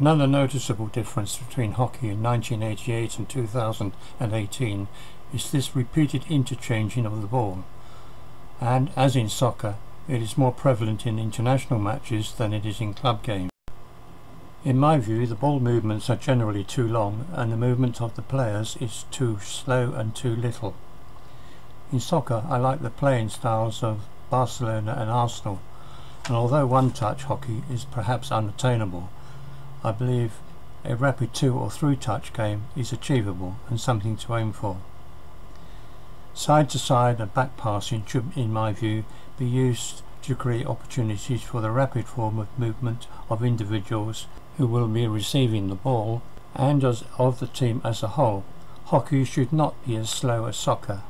Another noticeable difference between hockey in 1988 and 2018 is this repeated interchanging of the ball, and as in soccer, it is more prevalent in international matches than it is in club games. In my view, the ball movements are generally too long and the movement of the players is too slow and too little. In soccer, I like the playing styles of Barcelona and Arsenal, and although one-touch hockey is perhaps unattainable, I believe a rapid 2 or 3 touch game is achievable and something to aim for. Side to side and back passing should, in my view, be used to create opportunities for the rapid form of movement of individuals who will be receiving the ball and of the team as a whole. Hockey should not be as slow as soccer.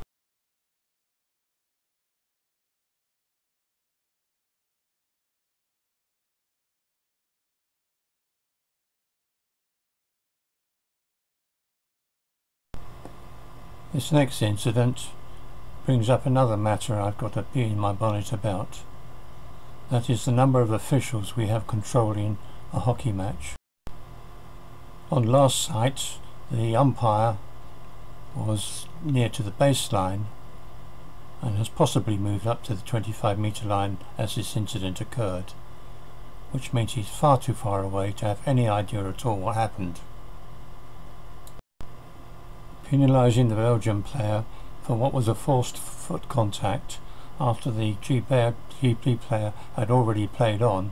This next incident brings up another matter I've got a bee in my bonnet about. That is the number of officials we have controlling a hockey match. On last sight, the umpire was near to the baseline and has possibly moved up to the 25-metre line as this incident occurred, which means he's far too far away to have any idea at all what happened. Penalising the Belgian player for what was a forced foot contact after the GB player had already played on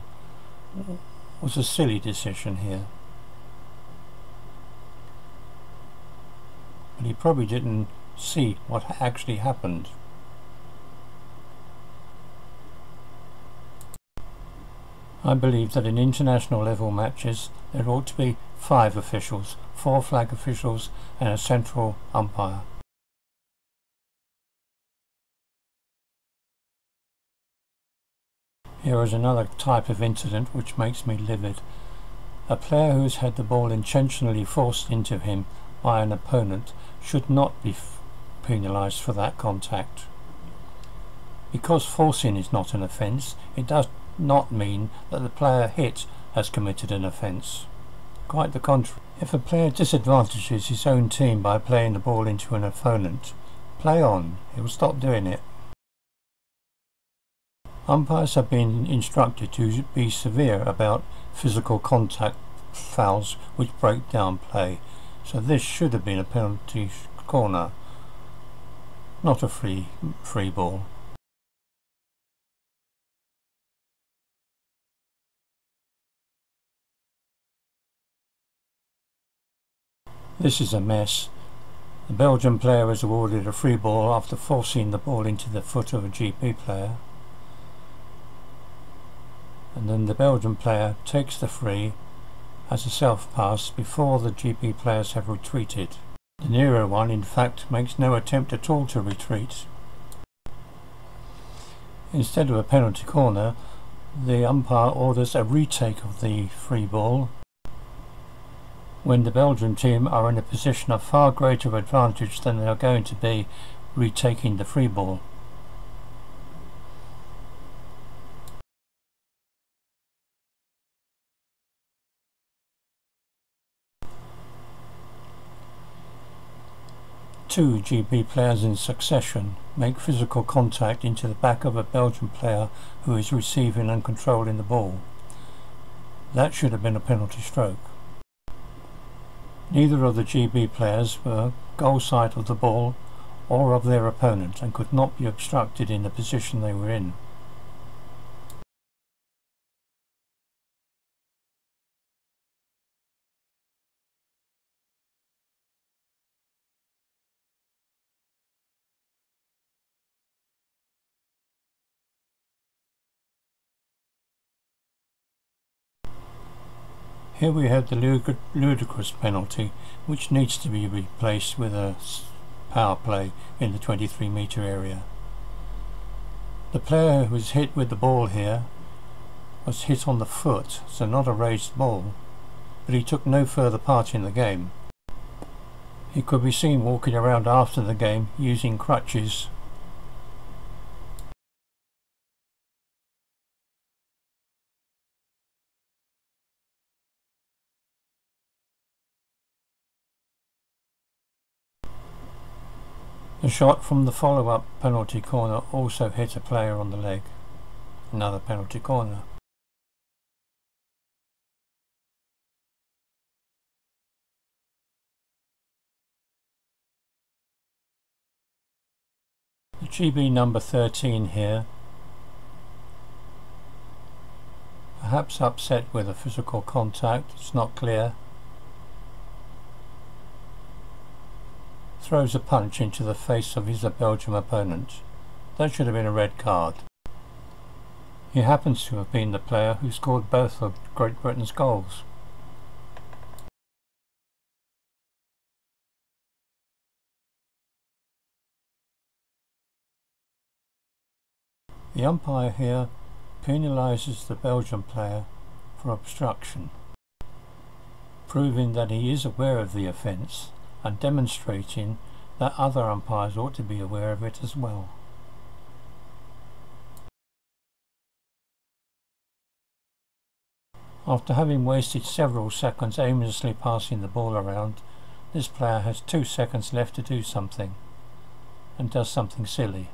was a silly decision here. But he probably didn't see what actually happened. I believe that in international level matches there ought to be 5 officials, 4 flag officials and a central umpire. Here is another type of incident which makes me livid. A player who has had the ball intentionally forced into him by an opponent should not be penalised for that contact. Because forcing is not an offence, it does not mean that the player hit has committed an offence. Quite the contrary. If a player disadvantages his own team by playing the ball into an opponent, play on, he will stop doing it. Umpires have been instructed to be severe about physical contact fouls which break down play, so this should have been a penalty corner, not a free ball. This is a mess. The Belgian player was awarded a free ball after forcing the ball into the foot of a GB player, and then the Belgian player takes the free as a self-pass before the GB players have retreated. The Nero one in fact makes no attempt at all to retreat. Instead of a penalty corner, the umpire orders a retake of the free ball when the Belgian team are in a position of far greater advantage than they are going to be retaking the free ball. Two GB players in succession make physical contact into the back of a Belgian player who is receiving and controlling the ball. That should have been a penalty stroke. Neither of the GB players were goal side of the ball or of their opponent and could not be obstructed in the position they were in. Here we have the ludicrous penalty, which needs to be replaced with a power play in the 23-metre area. The player who was hit with the ball here was hit on the foot, so not a raised ball, but he took no further part in the game. He could be seen walking around after the game using crutches. The shot from the follow-up penalty corner also hit a player on the leg. Another penalty corner. The GB number 13 here, perhaps upset with a physical contact, it's not clear, throws a punch into the face of his Belgium opponent. That should have been a red card. He happens to have been the player who scored both of Great Britain's goals. The umpire here penalises the Belgian player for obstruction, proving that he is aware of the offence and demonstrating that other umpires ought to be aware of it as well. After having wasted several seconds aimlessly passing the ball around, this player has 2 seconds left to do something, and does something silly.